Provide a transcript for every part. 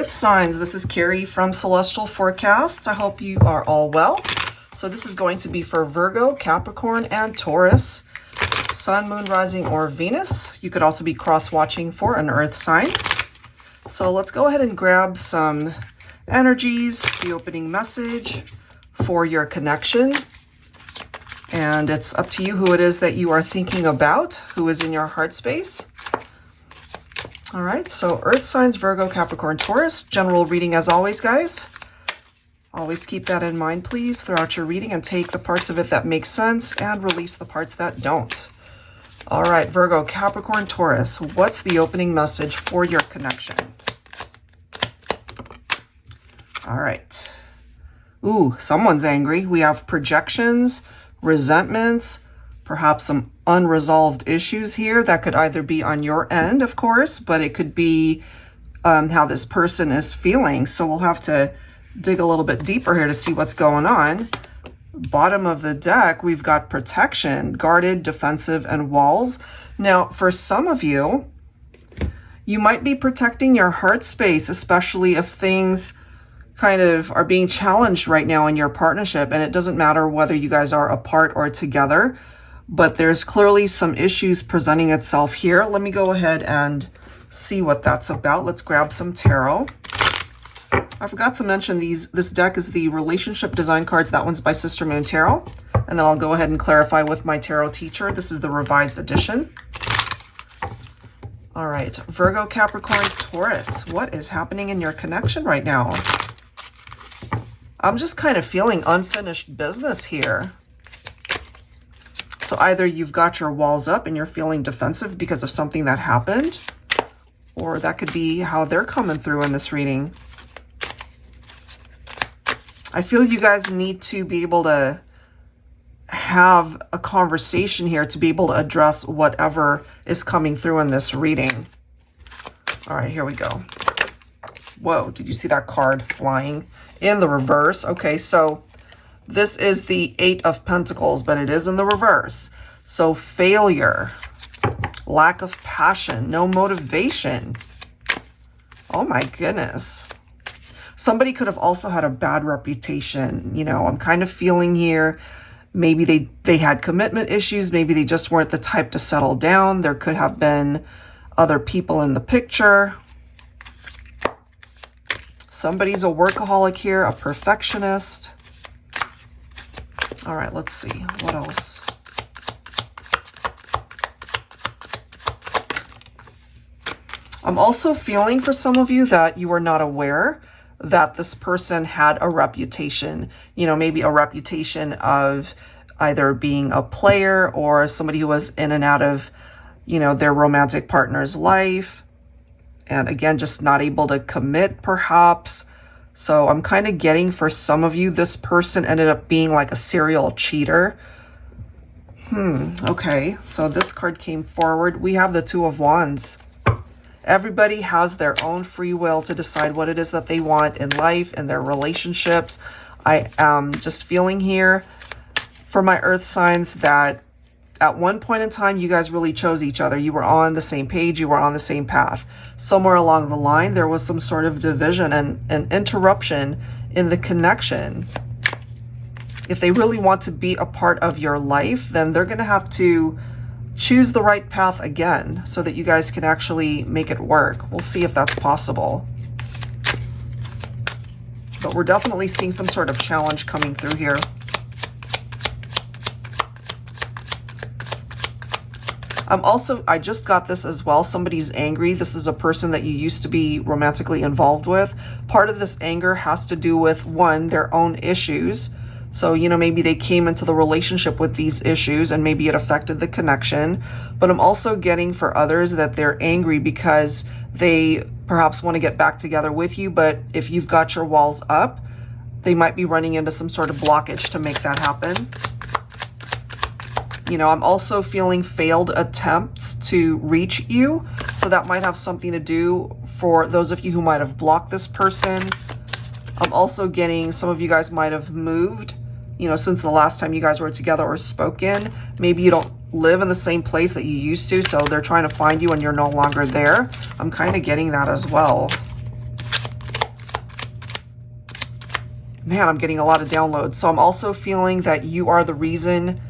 Earth signs, this is Carrie from Celestial Forecasts. I hope you are all well. So this is going to be for Virgo, Capricorn, and Taurus. Sun, Moon, Rising, or Venus. You could also be cross-watching for an Earth sign. So let's go ahead and grab some energies, the opening message for your connection. And it's up to you who it is that you are thinking about, who is in your heart space. All right, so Earth signs, Virgo, Capricorn, Taurus. General reading as always, guys. Always keep that in mind, please, throughout your reading, and take the parts of it that make sense and release the parts that don't. All right, Virgo, Capricorn, Taurus. What's the opening message for your connection? All right. Ooh, someone's angry. We have projections, resentments, perhaps some unresolved issues here that could either be on your end, of course, but it could be how this person is feeling. So we'll have to dig a little bit deeper here to see what's going on. Bottom of the deck, we've got protection, guarded, defensive, and walls. Now, for some of you, you might be protecting your heart space, especially if things kind of are being challenged right now in your partnership. And it doesn't matter whether you guys are apart or together, but there's clearly some issues presenting itself here. Let me go ahead and see what that's about. Let's grab some tarot. I forgot to mention this deck is the relationship design cards. That one's by Sister Moon Tarot. And then I'll go ahead and clarify with my tarot teacher. This is the revised edition. All right, Virgo, Capricorn, Taurus. What is happening in your connection right now? I'm just kind of feeling unfinished business here. So either you've got your walls up and you're feeling defensive because of something that happened, or that could be how they're coming through in this reading. I feel you guys need to be able to have a conversation here to be able to address whatever is coming through in this reading. All right, here we go. Whoa, did you see that card flying in the reverse? Okay, so this is the Eight of Pentacles, but it is in the reverse. So failure, lack of passion, no motivation. Oh my goodness. Somebody could have also had a bad reputation. You know, I'm kind of feeling here, maybe they had commitment issues. Maybe they just weren't the type to settle down. There could have been other people in the picture. Somebody's a workaholic here, a perfectionist. All right, let's see. What else? I'm also feeling for some of you that you were not aware that this person had a reputation. You know, maybe a reputation of either being a player or somebody who was in and out of, you know, their romantic partner's life. And again, just not able to commit, perhaps. So I'm kind of getting for some of you, this person ended up being like a serial cheater. Okay, so this card came forward. We have the Two of Wands. Everybody has their own free will to decide what it is that they want in life and their relationships. I am just feeling here for my Earth signs that at one point in time, you guys really chose each other. You were on the same page. You were on the same path. Somewhere along the line, there was some sort of division and an interruption in the connection. If they really want to be a part of your life, then they're going to have to choose the right path again so that you guys can actually make it work. We'll see if that's possible. But we're definitely seeing some sort of challenge coming through here. I just got this as well. Somebody's angry. This is a person that you used to be romantically involved with. Part of this anger has to do with, one, their own issues. So, you know, maybe they came into the relationship with these issues and maybe it affected the connection. But I'm also getting for others that they're angry because they perhaps want to get back together with you. But if you've got your walls up, they might be running into some sort of blockage to make that happen. You know, I'm also feeling failed attempts to reach you. So that might have something to do for those of you who might have blocked this person. I'm also getting some of you guys might have moved, you know, since the last time you guys were together or spoken. Maybe you don't live in the same place that you used to, so they're trying to find you and you're no longer there. I'm kind of getting that as well. Man, I'm getting a lot of downloads. So I'm also feeling that you are the reason,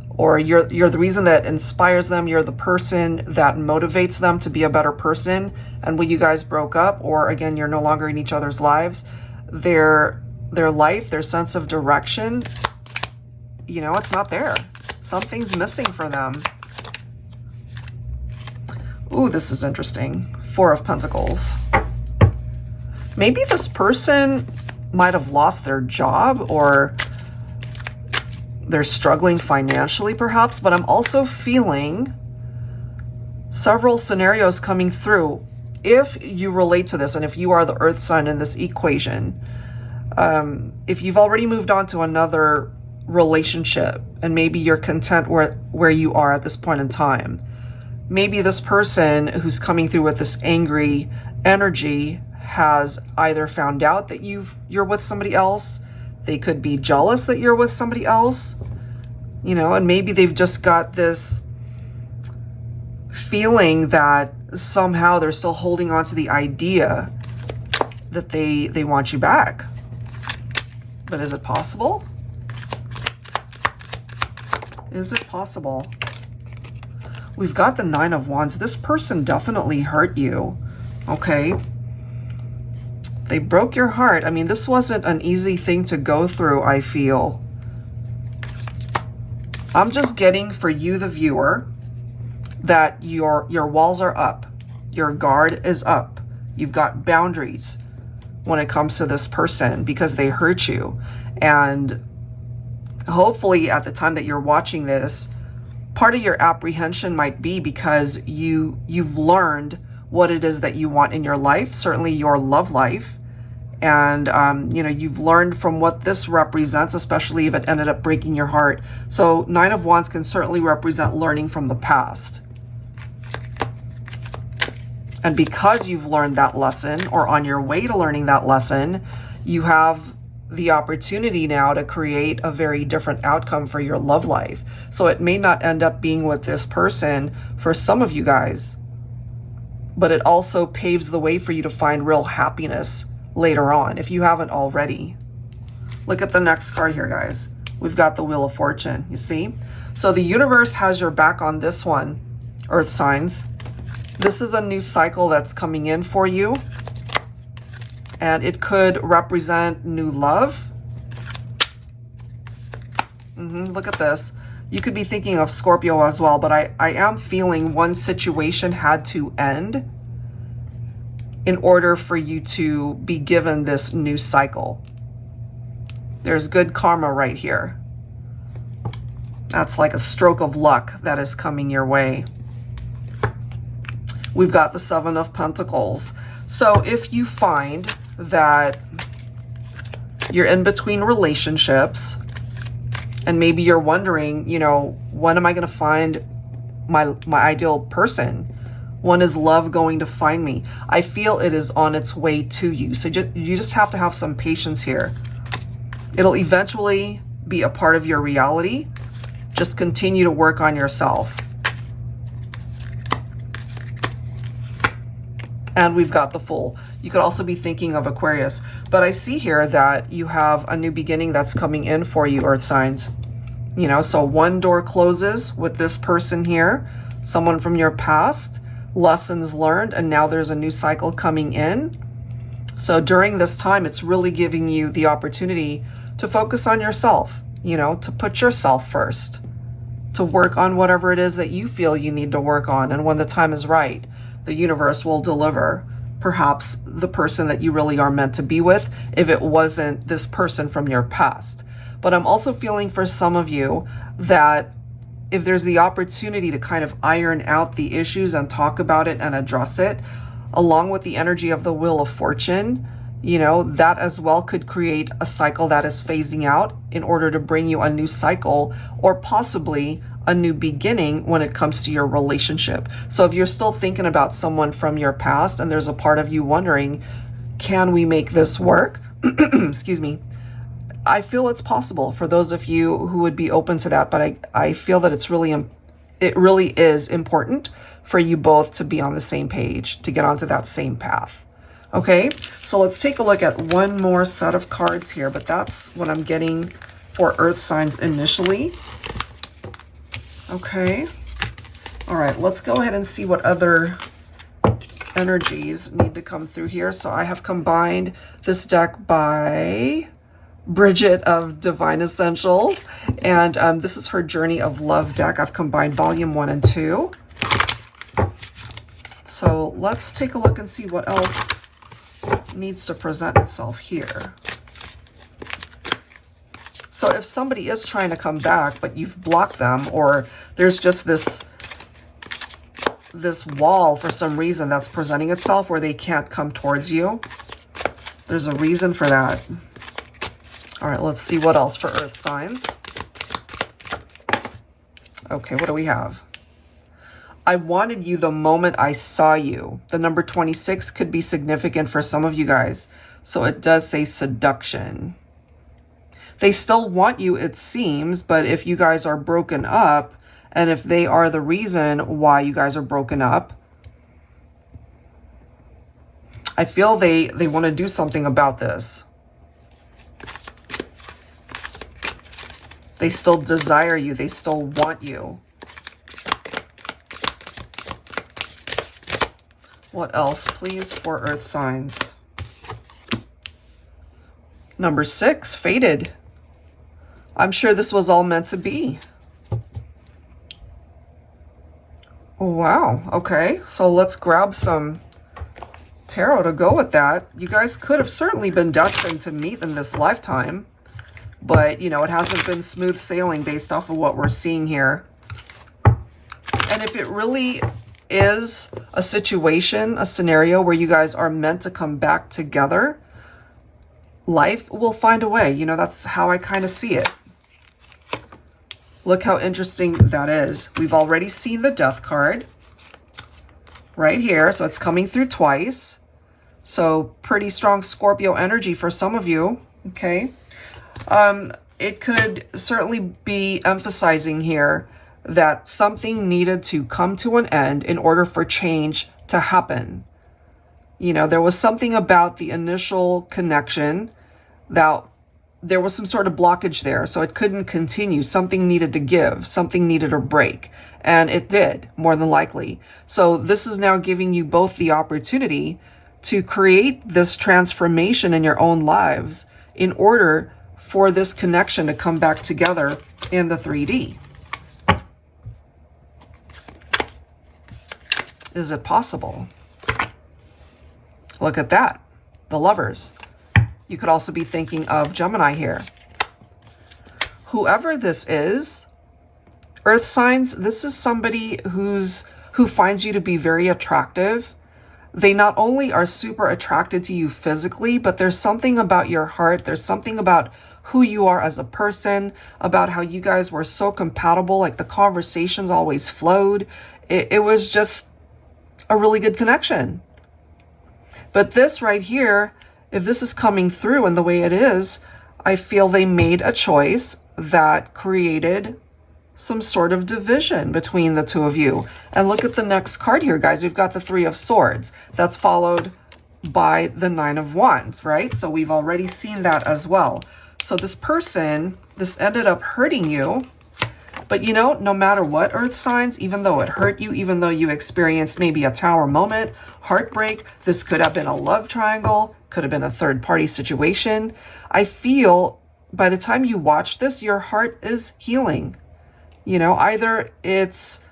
or you're the reason that inspires them. You're the person that motivates them to be a better person. And when you guys broke up, or again, you're no longer in each other's lives, their life, their sense of direction, you know, it's not there. Something's missing for them. Ooh, this is interesting. Four of Pentacles. Maybe this person might have lost their job, or they're struggling financially perhaps, but I'm also feeling several scenarios coming through. If you relate to this, and if you are the earth sign in this equation, if you've already moved on to another relationship and maybe you're content where you are at this point in time, maybe this person who's coming through with this angry energy has either found out that you're with somebody else. They could be jealous that you're with somebody else, you know, and maybe they've just got this feeling that somehow they're still holding on to the idea that they want you back. But is it possible? Is it possible? We've got the Nine of Wands. This person definitely hurt you, okay? They broke your heart. I mean, this wasn't an easy thing to go through, I feel. I'm just getting for you, the viewer, that your walls are up. Your guard is up. You've got boundaries when it comes to this person because they hurt you. And hopefully at the time that you're watching this, part of your apprehension might be because you've learned what it is that you want in your life, certainly your love life. And, you know, you've learned from what this represents, especially if it ended up breaking your heart. So Nine of Wands can certainly represent learning from the past. And because you've learned that lesson, or on your way to learning that lesson, you have the opportunity now to create a very different outcome for your love life. So it may not end up being with this person for some of you guys, but it also paves the way for you to find real happiness later on, if you haven't already. Look at the next card here, guys. We've got the Wheel of Fortune, you see? So the universe has your back on this one, earth signs. This is a new cycle that's coming in for you. And it could represent new love. Look at this. You could be thinking of Scorpio as well, but I am feeling one situation had to end in order for you to be given this new cycle. There's good karma right here. That's like a stroke of luck that is coming your way. We've got the Seven of Pentacles. So if you find that you're in between relationships and maybe you're wondering, you know, when am I going to find my ideal person? When is love going to find me? I feel it is on its way to you. So you just have to have some patience here. It'll eventually be a part of your reality. Just continue to work on yourself. And we've got the Fool. You could also be thinking of Aquarius. But I see here that you have a new beginning that's coming in for you, earth signs. You know, so one door closes with this person here, someone from your past, lessons learned, and now there's a new cycle coming in. So during this time, it's really giving you the opportunity to focus on yourself, you know, to put yourself first, to work on whatever it is that you feel you need to work on. And when the time is right, the universe will deliver perhaps the person that you really are meant to be with, if it wasn't this person from your past. But I'm also feeling for some of you that if there's the opportunity to kind of iron out the issues and talk about it and address it, along with the energy of the Wheel of Fortune, you know, that as well could create a cycle that is phasing out in order to bring you a new cycle, or possibly a new beginning when it comes to your relationship. So if you're still thinking about someone from your past and there's a part of you wondering, can we make this work? Excuse me. I feel it's possible for those of you who would be open to that, but I feel that it really is important for you both to be on the same page, to get onto that same path. Okay, so let's take a look at one more set of cards here, but that's what I'm getting for earth signs initially. Okay. All right, let's go ahead and see what other energies need to come through here. So I have combined this deck by Bridget of Divine Essentials, and this is her Journey of Love deck. I've combined volume 1 and 2. So let's take a look and see what else needs to present itself here. So if somebody is trying to come back, but you've blocked them, or there's just this wall for some reason that's presenting itself where they can't come towards you, there's a reason for that. All right, let's see what else for earth signs. Okay, what do we have? I wanted you the moment I saw you. The number 26 could be significant for some of you guys. So it does say seduction. They still want you, it seems, but if you guys are broken up, and if they are the reason why you guys are broken up, I feel they want to do something about this. They still desire you. They still want you. What else, please, for earth signs? Number 6, fated. I'm sure this was all meant to be. Wow. Okay, so let's grab some tarot to go with that. You guys could have certainly been destined to meet in this lifetime, but, you know, it hasn't been smooth sailing based off of what we're seeing here. And if it really is a situation, a scenario where you guys are meant to come back together, life will find a way. You know, that's how I kind of see it. Look how interesting that is. We've already seen the Death card right here. So it's coming through twice. So pretty strong Scorpio energy for some of you. Okay. It could certainly be emphasizing here that something needed to come to an end in order for change to happen. You know, there was something about the initial connection that there was some sort of blockage there, so it couldn't continue. Something needed to give, something needed to break, and it did, more than likely. So this is now giving you both the opportunity to create this transformation in your own lives in order for this connection to come back together in the 3D. Is it possible? Look at that. The Lovers. You could also be thinking of Gemini here. Whoever this is, earth signs, this is somebody who finds you to be very attractive. They not only are super attracted to you physically, but there's something about your heart. There's something about who you are as a person, about how you guys were so compatible. Like the conversations always flowed. It was just a really good connection. But this right here, if this is coming through and the way it is, I feel they made a choice that created some sort of division between the two of you. And look at the next card here, guys. We've got the 3 of Swords. That's followed by the 9 of Wands, right? So we've already seen that as well. So this person, this ended up hurting you. But you know, no matter what, earth signs, even though it hurt you, even though you experienced maybe a tower moment, heartbreak, this could have been a love triangle, could have been a third party situation. I feel by the time you watch this, your heart is healing. You know, either it's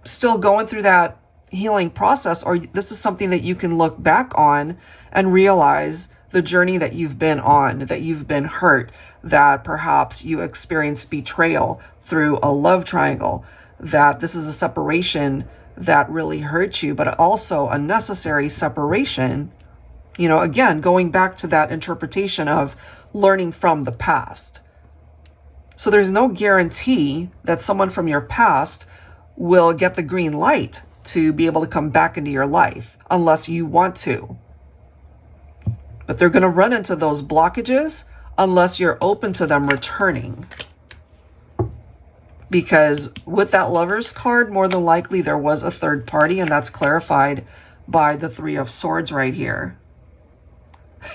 still going through that healing process, or this is something that you can look back on and realize the journey that you've been on, that you've been hurt, that perhaps you experienced betrayal through a love triangle, that this is a separation that really hurt you, but also a necessary separation. You know, again, going back to that interpretation of learning from the past. So there's no guarantee that someone from your past will get the green light to be able to come back into your life unless you want to. But they're going to run into those blockages unless you're open to them returning. Because with that Lovers card, more than likely there was a third party, and that's clarified by the Three of Swords right here.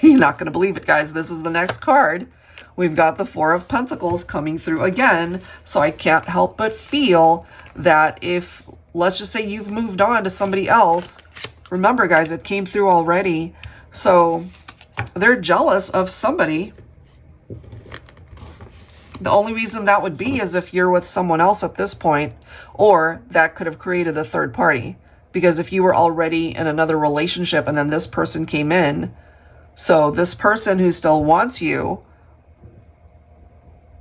You're not going to believe it, guys. This is the next card. We've got the Four of Pentacles coming through again. So I can't help but feel that if, let's just say you've moved on to somebody else. Remember, guys, it came through already. So they're jealous of somebody. The only reason that would be is if you're with someone else at this point, or that could have created a third party. Because if you were already in another relationship and then this person came in, so this person who still wants you,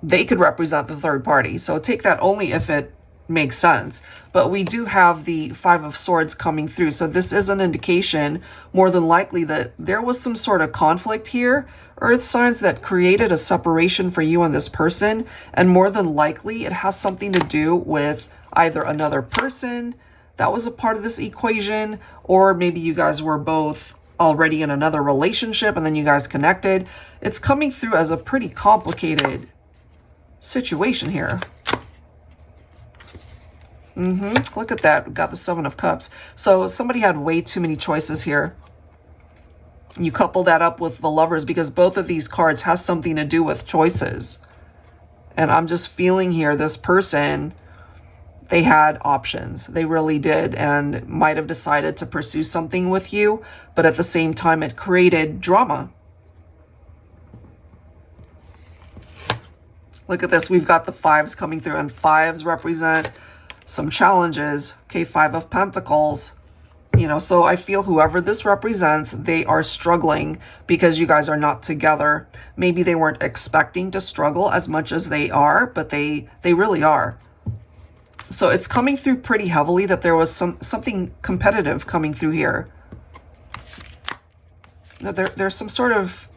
they could represent the third party. So take that only if it makes sense. But we do have the Five of Swords coming through. So this is an indication, more than likely, that there was some sort of conflict here, earth signs, that created a separation for you and this person. And more than likely, it has something to do with either another person that was a part of this equation, or maybe you guys were both already in another relationship and then you guys connected. It's coming through as a pretty complicated situation here. Look at that. We got the Seven of Cups. So somebody had way too many choices here. You couple that up with the Lovers, because both of these cards has something to do with choices. And I'm just feeling here, this person, they had options. They really did, and might have decided to pursue something with you, but at the same time, it created drama. Look at this. We've got the fives coming through, and fives represent some challenges. Okay, Five of Pentacles. You know, so I feel whoever this represents, they are struggling because you guys are not together. Maybe they weren't expecting to struggle as much as they are, but they really are. So it's coming through pretty heavily that there was something competitive coming through here. There's some sort of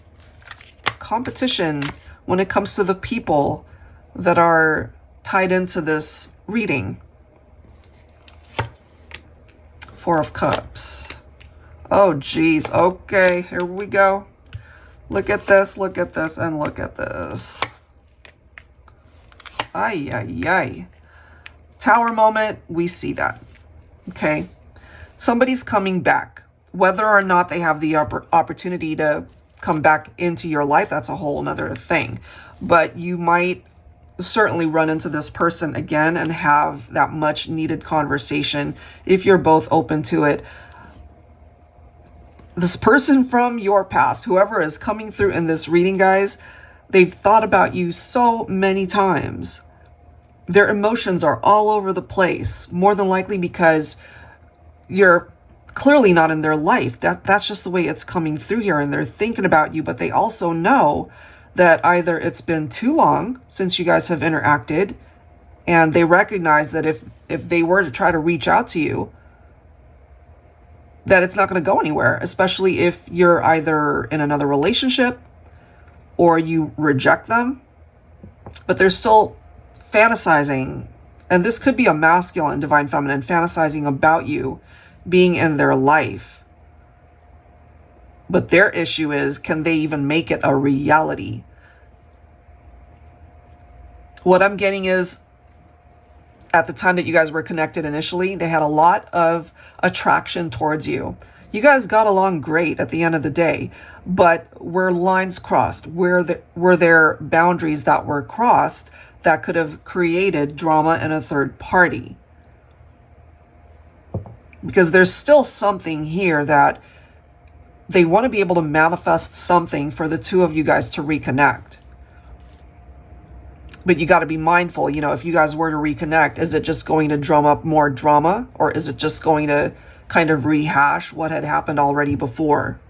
competition when it comes to the people that are tied into this reading. Four of Cups. Oh, geez. Okay, here we go. Look at this, and look at this. Ay, ay, ay. Tower moment, we see that. Okay. Somebody's coming back. Whether or not they have the opportunity to come back into your life, that's a whole nother thing. But you might certainly run into this person again and have that much needed conversation if you're both open to it. This person from your past, whoever is coming through in this reading, guys, they've thought about you so many times. Their emotions are all over the place, more than likely because you're clearly not in their life. That's just the way it's coming through here, and they're thinking about you, but they also know that either it's been too long since you guys have interacted, and they recognize that if they were to try to reach out to you, that it's not going to go anywhere, especially if you're either in another relationship or you reject them, but they're still fantasizing, and this could be a masculine, divine feminine, fantasizing about you being in their life. But their issue is, can they even make it a reality? What I'm getting is, at the time that you guys were connected initially, they had a lot of attraction towards you. You guys got along great at the end of the day, but were lines crossed? Were there boundaries that were crossed that could have created drama in a third party? Because there's still something here that they want to be able to manifest something for the two of you guys to reconnect. But you got to be mindful, you know, if you guys were to reconnect, is it just going to drum up more drama, or is it just going to kind of rehash what had happened already before?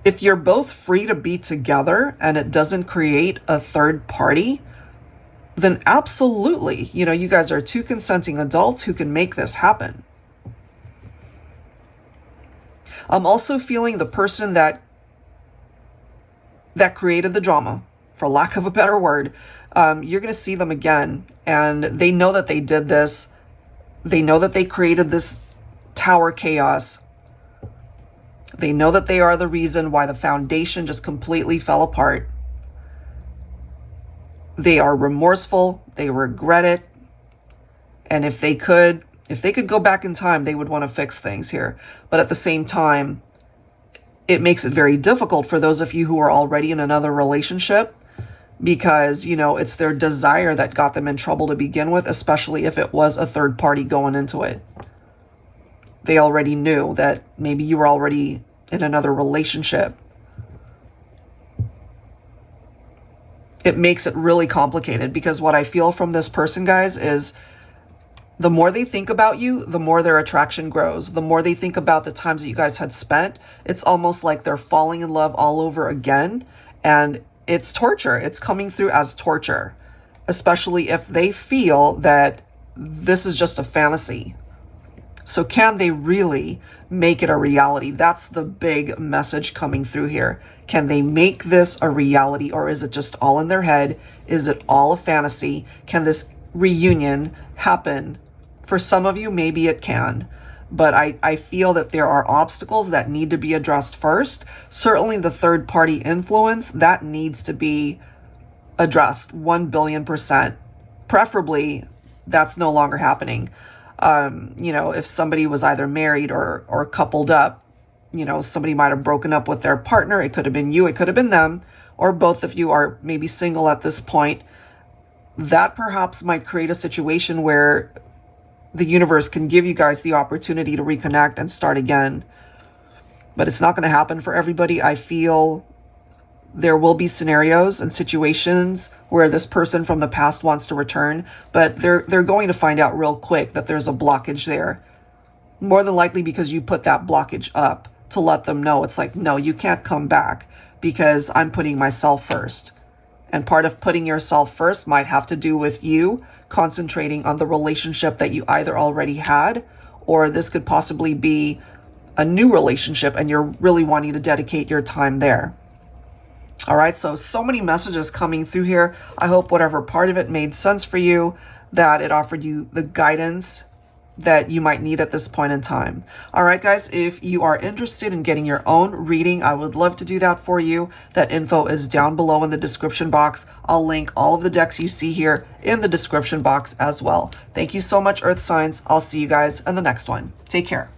If you're both free to be together and it doesn't create a third party, then absolutely, you know, you guys are two consenting adults who can make this happen. I'm also feeling the person that created the drama, for lack of a better word, you're going to see them again, and they know that they did this. They know that they created this tower chaos. They know that they are the reason why the foundation just completely fell apart. They are remorseful. They regret it. And if they could, If they could go back in time, they would want to fix things here. But at the same time, it makes it very difficult for those of you who are already in another relationship, because, you know, it's their desire that got them in trouble to begin with, especially if it was a third party going into it. They already knew that maybe you were already in another relationship. It makes it really complicated, because what I feel from this person, guys, is the more they think about you, the more their attraction grows. The more they think about the times that you guys had spent, it's almost like they're falling in love all over again. And it's torture. It's coming through as torture, especially if they feel that this is just a fantasy. So can they really make it a reality? That's the big message coming through here. Can they make this a reality, or is it just all in their head? Is it all a fantasy? Can this reunion happen? For some of you, maybe it can. But I feel that there are obstacles that need to be addressed first. Certainly the third party influence, that needs to be addressed 1,000,000,000%. Preferably, that's no longer happening. You know, if somebody was either married or coupled up, you know, somebody might have broken up with their partner. It could have been you, it could have been them, or both of you are maybe single at this point. That perhaps might create a situation where the universe can give you guys the opportunity to reconnect and start again. But it's not going to happen for everybody. I feel there will be scenarios and situations where this person from the past wants to return, but they're going to find out real quick that there's a blockage there. More than likely because you put that blockage up to let them know. It's like, no, you can't come back because I'm putting myself first. And part of putting yourself first might have to do with you concentrating on the relationship that you either already had, or this could possibly be a new relationship and you're really wanting to dedicate your time there. All right, so many messages coming through here. I hope whatever part of it made sense for you, that it offered you the guidance that you might need at this point in time. All right, guys, if you are interested in getting your own reading, I would love to do that for you. That info is down below in the description box. I'll link all of the decks you see here in the description box as well. Thank you so much, Earth Signs. I'll see you guys in the next one. Take care.